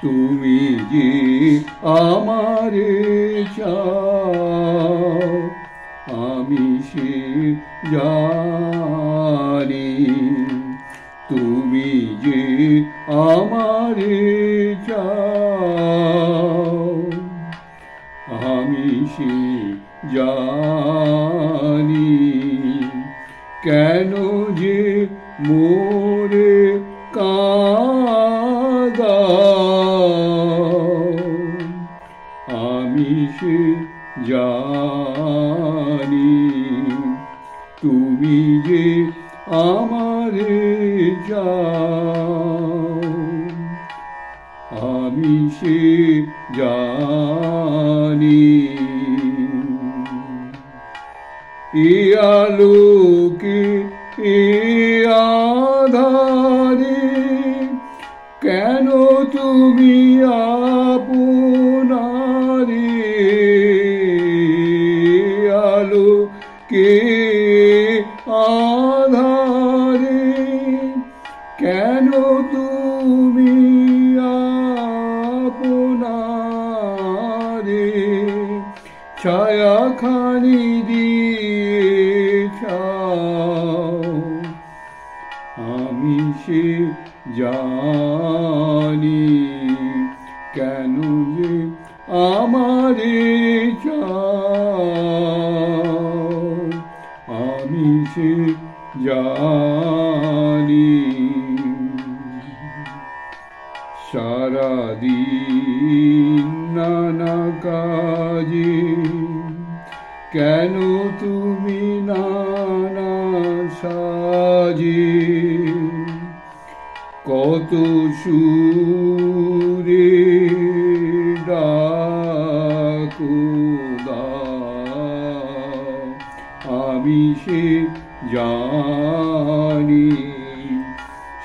তুমি যে আমারে চাও আমি সে জানি, তুমি যে আমারে চাও আমি সে জানি, কেন যে মোরে কাঁদাও আমি সে জানি, তুমি যে আমারে চাও আমি সে জানি। এ আলোকে এ আঁধারে কেন তুমি আপনারে, আলোকে আঁধারে কেন তুমি আপনারে ছায়াখানি দিয়েছাও আমি সে জানি, কেন যে আমারে চাও আমি সে জানি। সারাদিন নানা কাজে কেন তুমি নানা সাজে কত সুরে ডাকো দাও আমি সে জানি,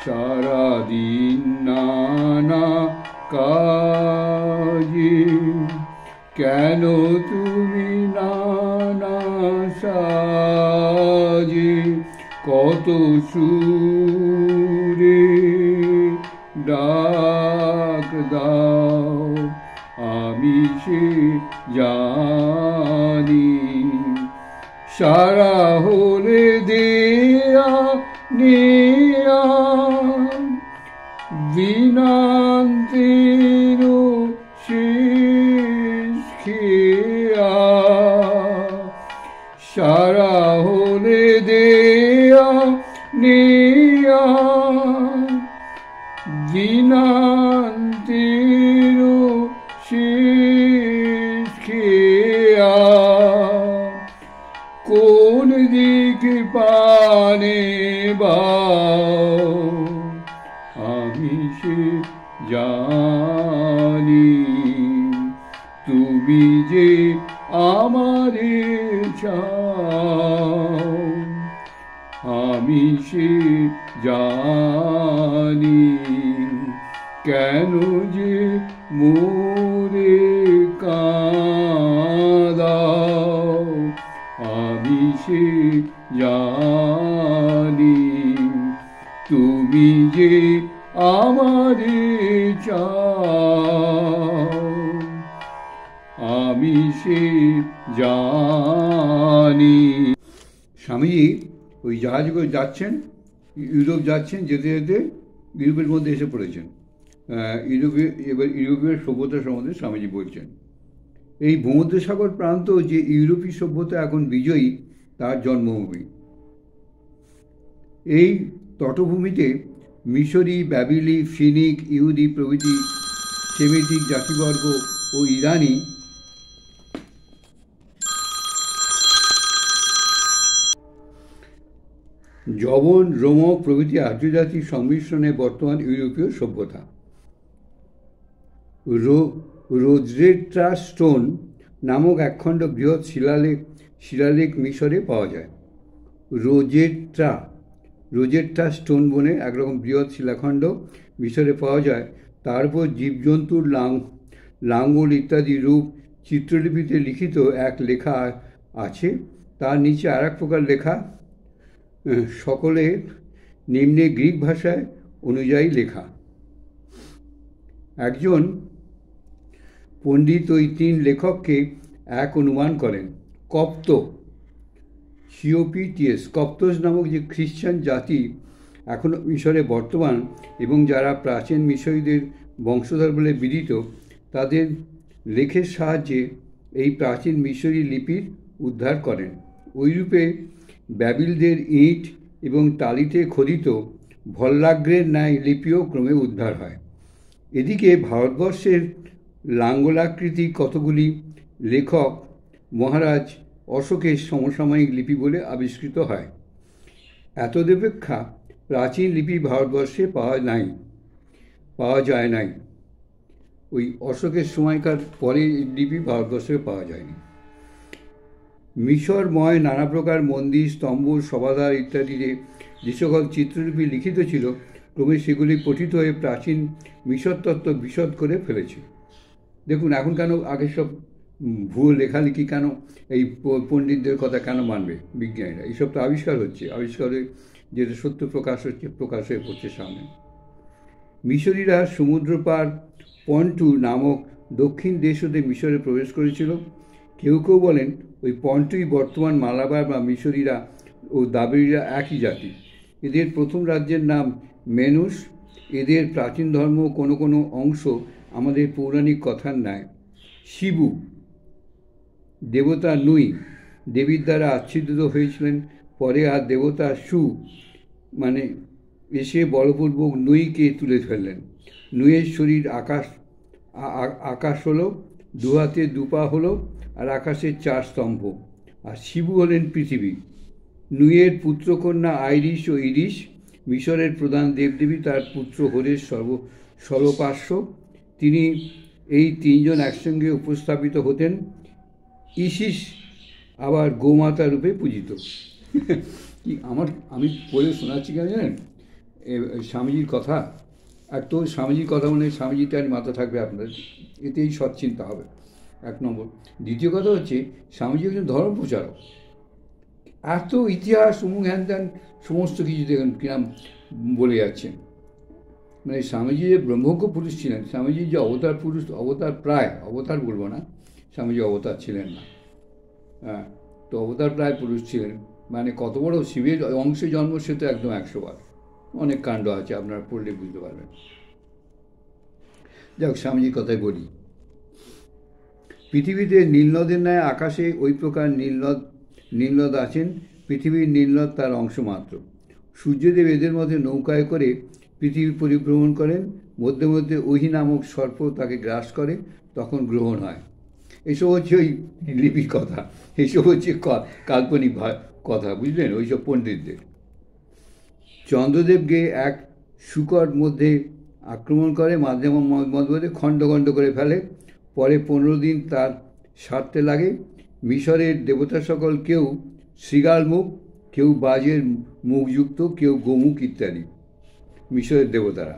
সারাদিন নানা কাজে কেন তুমি নানা সাজে কত সুরে ডাক দাও আমি সে জানি, সারা হলে দেয়া নেয়া দিনান্তের শেষ খেয়া, সারা হলে দেয়া নেয়া দিনান্তের শেষ খেয়া, কোন দিকে পানে বাও আমি সে জানি, তুমি যে আমারে চাও আমি সে জানি, কেন যে মোরে কাঁদাও আমি সে জানি, তুমি যে আমারে চাও আমি সে জানি। স্বামীজি ওই জাহাজ করে যাচ্ছেন, ইউরোপ যাচ্ছেন, যেতে যেতে ইউরোপের মধ্যে এসে পড়েছেন। ইউরোপের সভ্যতা সম্বন্ধে স্বামীজি বলছেন। এই ভূমধ্যসাগর প্রান্ত যে ইউরোপী সভ্যতা এখন বিজয়ী তার জন্মভূমি। এই তটভূমিতে মিশরি, ব্যাবিলি, ফিনিক, ইহুদি প্রভৃতি সেমিটিক জাতিবর্গ ও ইরানি যবন, রোমক প্রভৃতি আর্য জাতির সংমিশ্রণে বর্তমান ইউরোপীয় সভ্যতা। রোজেট্টা স্টোন নামক একখণ্ড বৃহৎ শিলালেখ মিশরে পাওয়া যায়। রোজেট্টা স্টোন বনে একরকম বৃহৎ শিলাখণ্ড মিশরে পাওয়া যায়। তার উপর জীবজন্তুর লাঙ্গল ইত্যাদি রূপ চিত্রলিপিতে লিখিত এক লেখা আছে। তার নিচে আর এক প্রকার লেখা, সকলের নিম্নে গ্রিক ভাষায় অনুযায়ী লেখা। একজন পণ্ডিত ওই 3 লেখককে এক অনুমান করেন। কপ্তোস নামক যে খ্রিস্টান জাতি এখনও মিশরে বর্তমান এবং যারা প্রাচীন মিশরীদের বংশধর বলে বিদিত, তাদের লেখের সাহায্যে এই প্রাচীন মিশরী লিপির উদ্ধার করেন। ওইরূপে ব্যাবিলদের ইট এবং টালিতে খোদিত ভল্লাগ্রের ন্যায় লিপিও ক্রমে উদ্ধার হয়। এদিকে ভারতবর্ষের লাঙ্গলাকৃতি কতগুলি লেখক মহারাজ অশোকের সমসাময়িক লিপি বলে আবিষ্কৃত হয়। এতদপেক্ষা প্রাচীন লিপি ভারতবর্ষে পাওয়া যায় নাই। ওই অশোকের সময়কার পরে লিপি ভারতবর্ষে পাওয়া যায়নি। মিশরময় নানা প্রকার মন্দির, স্তম্ভ, সভাধার ইত্যাদিতে যে সকল চিত্রলিপি লিখিত ছিল, ক্রমে সেগুলি পঠিত হয়ে প্রাচীন মিশর তত্ত্ব বিশদ করে ফেলেছে। দেখুন, এখন কেন আগে সব ভুয়ো লেখালেখি, কেন এই পণ্ডিতদের কথা কেন মানবে বিজ্ঞানীরা? এইসব তো আবিষ্কার হচ্ছে, আবিষ্কারে যেটা সত্য প্রকাশ হয়ে পড়ছে সামনে। মিশরীরা সমুদ্র পার পন্টু নামক দক্ষিণ দেশ হতে মিশরে প্রবেশ করেছিল। কেউ কেউ বলেন ওই পন্টুই বর্তমান মালাবার বা মিশরীরা ও দাবেরিরা একই জাতি। এদের প্রথম রাজ্যের নাম মেনুস। এদের প্রাচীন ধর্ম কোনো কোনো অংশ আমাদের পৌরাণিক কথার ন্যায়। শিবু দেবতা নুই দেবীর দ্বারা আচ্ছাদিত হয়েছিলেন। পরে আর দেবতা এসে বলপূর্বক নুইকে তুলে ফেললেন। নুইয়ের শরীর আকাশ হলো, 2 হাতে 2 পা হলো, আর আকাশের 4 স্তম্ভ। আর শিবু হলেন পৃথিবী। নুইয়ের পুত্রকন্যা আইরিস ও ইরিস মিশরের প্রধান দেবদেবী, তার পুত্র হরের সর্বপার্শ্ব। তিনি এই 3 জন একসঙ্গে উপস্থাপিত হতেন। ইসিস আবার গোমাতা রূপে পূজিত। কি আমি পড়ে শোনাচ্ছি কেন জানেন? স্বামীজির কথা। আর তো স্বামীজির কথা মানে স্বামীজিটার মাথা থাকবে আপনার, এতেই সৎ চিন্তা হবে, 1 নম্বর। দ্বিতীয় কথা হচ্ছে, স্বামীজি একজন ধর্ম প্রচারক। এত ইতিহাস হ্যান ত্যান সমস্ত কিছু দেখুন কিরম বলে যাচ্ছেন। মানে স্বামীজি যে ব্রহ্মজ্ঞ পুরুষ ছিলেন, স্বামীজি যে অবতার বলবো না, স্বামীজি অবতার ছিলেন না, হ্যাঁ, তো অবতার প্রায় পুরুষ ছিলেন। মানে কত বড় শিবের অংশে জন্ম, সে তো একদম 100 বার। অনেক কাণ্ড আছে, আপনারা পড়লে বুঝতে পারবেন। যাক, স্বামীজির কথাই বলি। পৃথিবীতে নীলনদের ন্যায় আকাশে ওই প্রকার নীলনদ আছেন। পৃথিবীর নীলনদ তার অংশ মাত্র। সূর্যদেব এদের মধ্যে নৌকায় করে পৃথিবী পরিভ্রমণ করেন। মধ্যে মধ্যে ওহি নামক সর্প তাকে গ্রাস করে, তখন গ্রহণ হয়। এইসব হচ্ছে ওই লিপির কথা, এইসব হচ্ছে কাল্পনিক কথা, বুঝলেন, ওইসব পণ্ডিতদের। চন্দ্রদেবকে এক শুকর মধ্যে আক্রমণ করে, মধ্যে খণ্ড খণ্ড করে ফেলে। পরে 15 দিন তার সারতে লাগে। মিশরের দেবতা সকল কেউ শৃগাল মুখ, কেউ বাজের মুখযুক্ত, কেউ গোমুখ ইত্যাদি মিশরের দেবতারা।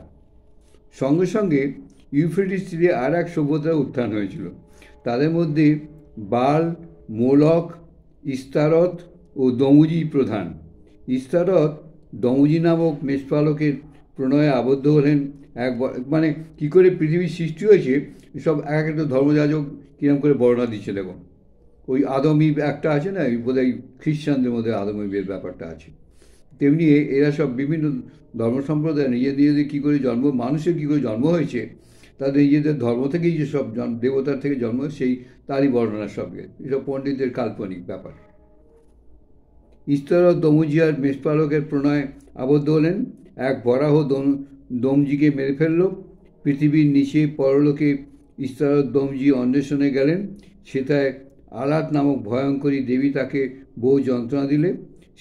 সঙ্গে সঙ্গে ইউফ্রেটিস তীরে আর এক সভ্যতার উত্থান হয়েছিল। তাদের মধ্যে বাল, মোলক, ইস্তারত ও দমুজি প্রধান। ইস্তারত দমুজি নামক মেষপালকের প্রণয়ে আবদ্ধ হলেন। মানে কী করে পৃথিবীর সৃষ্টি হয়েছে সব এক একটা ধর্মযাজক কিরম করে বর্ণনা দিচ্ছে দেখুন। ওই আদম ইভ একটা আছে না, বোধহয় খ্রিস্টানদের মধ্যে আদম ইভের ব্যাপারটা আছে। তেমনি এরা সব বিভিন্ন ধর্ম সম্প্রদায় নিজেদের কী করে মানুষের কী করে জন্ম হয়েছে, তাদের নিজেদের ধর্ম থেকেই যে সব দেবতার থেকে জন্ম, সেই তারই বর্ণনা সবকে, এসব পণ্ডিতদের কাল্পনিক ব্যাপার। ইস্তারত দমুজিয়ার মেষপালকের প্রণয়ে আবদ্ধ হলেন। এক বরাহ দমজিকে মেরে ফেলল। পৃথিবীর নিচে পরলোকে ইস্তারত দমজি অন্বেষণে গেলেন। সেটায় আলাত নামক ভয়ঙ্করী দেবী তাকে বহু যন্ত্রণা দিলে।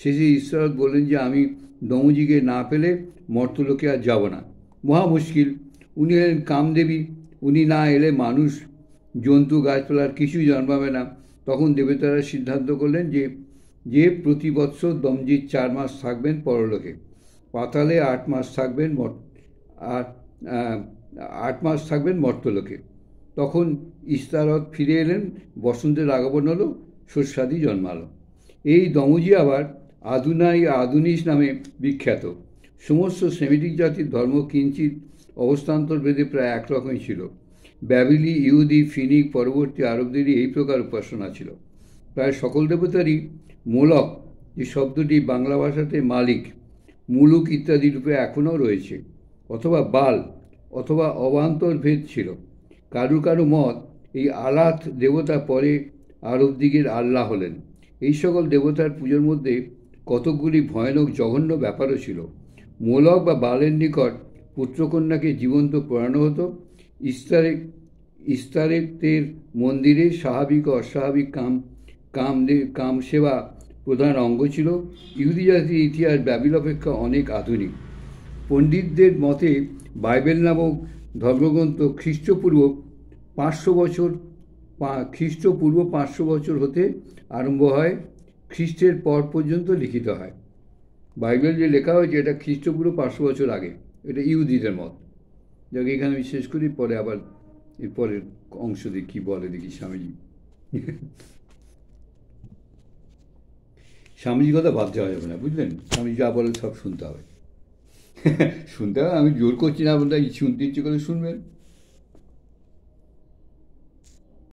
শেষে ইস্তারত বললেন যে আমি দমজিকে না পেলে মর্তলোকে আর যাব না, মহা মুশকিল। উনি এলেন কামদেবী, উনি না এলে মানুষ, জন্তু, গাছপালার কিছুই জন্মাবে না। তখন দেবতারা সিদ্ধান্ত করলেন যে প্রতি বৎসর দমজিৎ 4 মাস থাকবেন পরলোকে, পাতালে 8 মাস থাকবেন, আর 8 মাস থাকবেন মর্তলোকে। তখন ইস্তারত ফিরে এলেন, বসন্তের আগমন হলো, শস্যাদি জন্মালো। এই দমজি আবার আদুনিস নামে বিখ্যাত। সমস্ত সেমিটিক জাতির ধর্ম কিঞ্চিত অবস্থান্তর ভেদে প্রায় একরকমই ছিল। ব্যাবিলি, ইহুদি, ফিনিক, পরবর্তী আরবদেরই এই প্রকার উপাসনা ছিল। প্রায় সকল দেবতারই মোলক, যে শব্দটি বাংলা ভাষাতে মালিক, মুলুক ইত্যাদি রূপে এখনও রয়েছে, অথবা বাল অথবা অবান্তর ভেদ ছিল। কারু কারু মত এই আলাত দেবতা পরে আরব দিগের আল্লাহ হলেন। এই সকল দেবতার পুজোর মধ্যে কতকগুলি ভয়ানক জঘন্য ব্যাপারও ছিল। মোলক বা বালের নিকট পুত্রকন্যাকে জীবন্ত পোড়ানো হতো। ইস্তারেতের মন্দিরে স্বাভাবিক ও অস্বাভাবিক কাম সেবা প্রধান অঙ্গ ছিল। ইহুদি জাতির ইতিহাস ব্যাবিল অপেক্ষা অনেক আধুনিক। পণ্ডিতদের মতে বাইবেল নামক ধর্মগ্রন্থ খ্রিস্টপূর্ব 500 বছর হতে আরম্ভ হয়, খ্রিস্টের পর পর্যন্ত লিখিত হয়। বাইবেল যে লেখা হয়েছে এটা খ্রিস্টপূর্ব 500 বছর আগে, এটা ইহুদিদের মত। যাকে এখানে আমি শেষ করি, পরে আবার এর পরের অংশ দিয়ে কী বলে দেখি স্বামীজি। স্বামীজির কথা ভাবতে হবে না, বুঝলেন? স্বামীজি যা বলে সব শুনতে হবে। শুনতে হবে, আমি জোর করছি না, আপনারা শুনতে ইচ্ছে করে শুনবেন।